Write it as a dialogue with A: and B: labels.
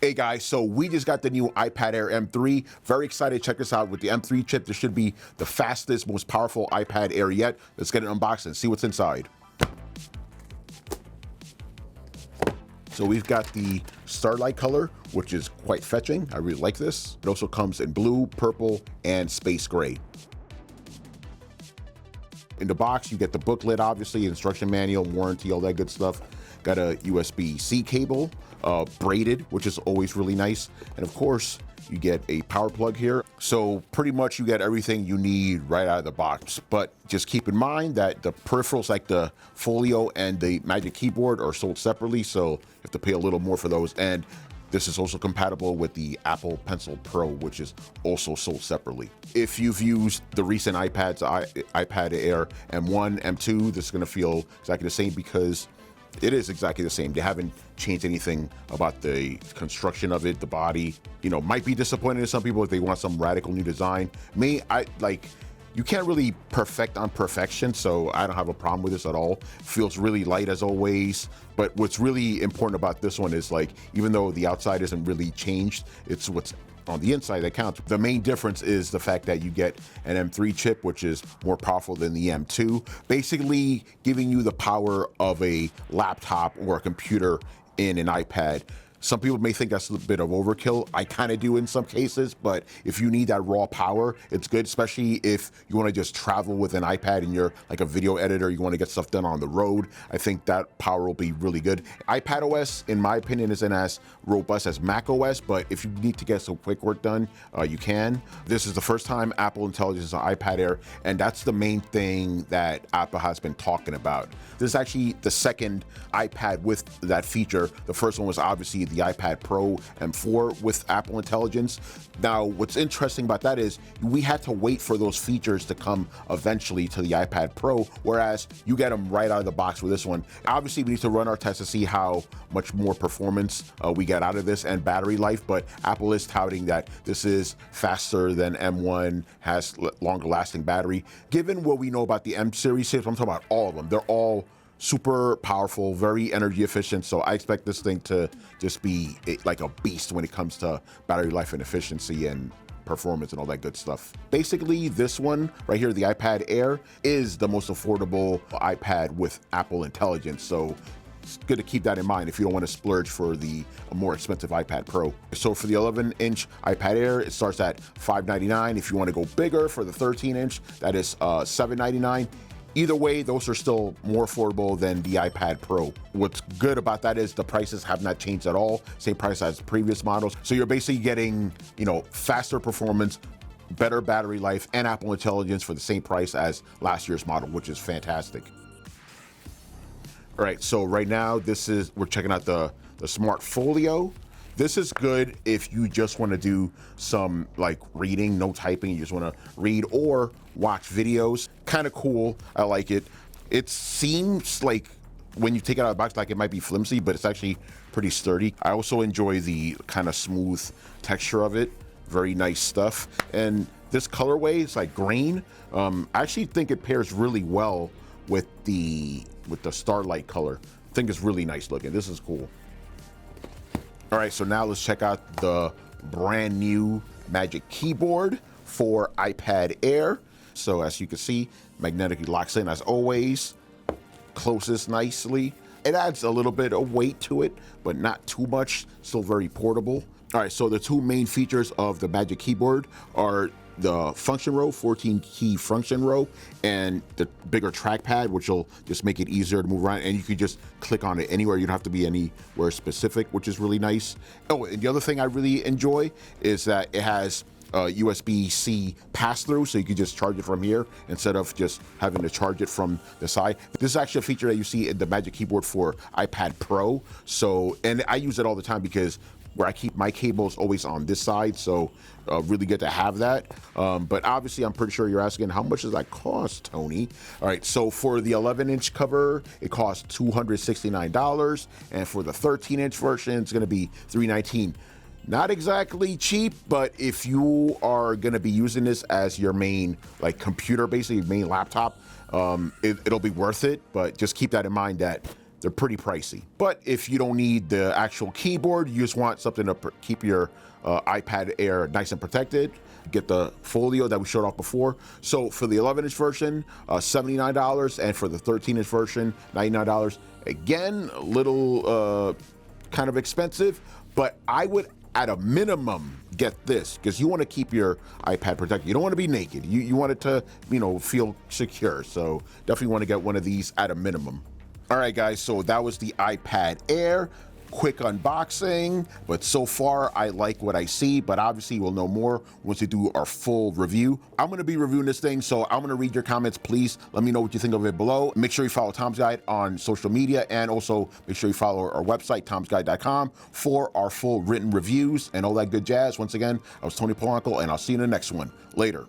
A: Hey guys, so we just got the new iPad Air M3. Very excited to check this out with the M3 chip. This should be the fastest, most powerful iPad Air yet. Let's get it unboxed and see what's inside. So we've got the Starlight color, which is quite fetching. I really like this. It also comes in blue, purple, and space gray. In the box, you get the booklet, obviously, instruction manual, warranty, all that good stuff. Got a USB-C cable, braided, which is always really nice. And of course, you get a power plug here. So pretty much you get everything you need right out of the box. But just keep in mind that the peripherals like the Folio and the Magic Keyboard are sold separately. So you have to pay a little more for those. And this is also compatible with the Apple Pencil Pro, which is also sold separately. If you've used the recent iPads, iPad Air M1, M2, this is gonna feel exactly the same because it is exactly the same. They haven't changed anything about the construction of it, the body. You know, might be disappointing to some people if they want some radical new design. Me, you can't really perfect on perfection, so I don't have a problem with this at all. Feels really light as always, but what's really important about this one is like, even though the outside isn't really changed, it's what's on the inside that counts. The main difference is the fact that you get an M3 chip, which is more powerful than the M2, basically giving you the power of a laptop or a computer in an iPad. Some people may think that's a bit of overkill. I kind of do in some cases, but if you need that raw power, it's good, especially if you want to just travel with an iPad and you're like a video editor, you want to get stuff done on the road. I think that power will be really good. iPad OS, in my opinion, isn't as robust as Mac OS, but if you need to get some quick work done, you can. This is the first time Apple Intelligence is on iPad Air, and that's the main thing that Apple has been talking about. This is actually the second iPad with that feature. The first one was obviously the iPad Pro M4 with Apple Intelligence. Now, what's interesting about that is we had to wait for those features to come eventually to the iPad Pro, whereas you get them right out of the box with this one. Obviously, we need to run our tests to see how much more performance we get out of this and battery life, but Apple is touting that this is faster than M1, has longer lasting battery. Given what we know about the M series chips, I'm talking about all of them. They're all super powerful, very energy efficient. So I expect this thing to just be like a beast when it comes to battery life and efficiency and performance and all that good stuff. Basically, this one right here, the iPad Air, is the most affordable iPad with Apple Intelligence. So it's good to keep that in mind if you don't want to splurge for the more expensive iPad Pro. So for the 11-inch iPad Air, it starts at $599. If you want to go bigger for the 13-inch, that is $799. Either way, those are still more affordable than the iPad Pro. What's good about that is the prices have not changed at all. Same price as previous models. So you're basically getting, faster performance, better battery life, and Apple Intelligence for the same price as last year's model, which is fantastic. All right, so right now we're checking out the Smart Folio. This is good if you just want to do some like reading, no typing, you just want to read or watch videos. Kind of cool, I like it. It seems like when you take it out of the box, like it might be flimsy, but it's actually pretty sturdy. I also enjoy the kind of smooth texture of it. Very nice stuff. And this colorway is like green. I actually think it pairs really well with the Starlight color. I think it's really nice looking. This is cool. All right, so now let's check out the brand new Magic Keyboard for iPad Air. So as you can see, magnetically locks in as always, closes nicely. It adds a little bit of weight to it, but not too much, still very portable. All right, so the two main features of the Magic Keyboard are the function row, 14 key function row, and the bigger trackpad, which will just make it easier to move around, and you can just click on it anywhere. You don't have to be anywhere specific, which is really nice. Oh, and the other thing I really enjoy is that it has USB-C pass-through, so you can just charge it from here instead of just having to charge it from the side. This is actually a feature that you see in the Magic Keyboard for iPad Pro. So, and I use it all the time because where I keep my cables always on this side, so really good to have that. But obviously, I'm pretty sure you're asking, how much does that cost, Tony? All right, so for the 11-inch cover, it costs $269, and for the 13-inch version, it's gonna be $319. Not exactly cheap, but if you are gonna be using this as your main computer, basically your main laptop, it'll be worth it. But just keep that in mind that they're pretty pricey. But if you don't need the actual keyboard, you just want something to keep your iPad Air nice and protected, get the Folio that we showed off before. So for the 11-inch version, $79, and for the 13-inch version, $99. Again, a little kind of expensive, but I would at a minimum get this, because you want to keep your iPad protected. You don't want to be naked. You want it to, you know, feel secure. So definitely want to get one of these at a minimum. All right, guys, so that was the iPad Air. Quick unboxing, but so far I like what I see, but obviously we'll know more once we do our full review. I'm going to be reviewing this thing, so I'm going to read your comments. Please let me know what you think of it below. Make sure you follow Tom's Guide on social media, and also make sure you follow our website, tomsguide.com, for our full written reviews and all that good jazz. Once again, I was Tony Polanco, and I'll see you in the next one. Later.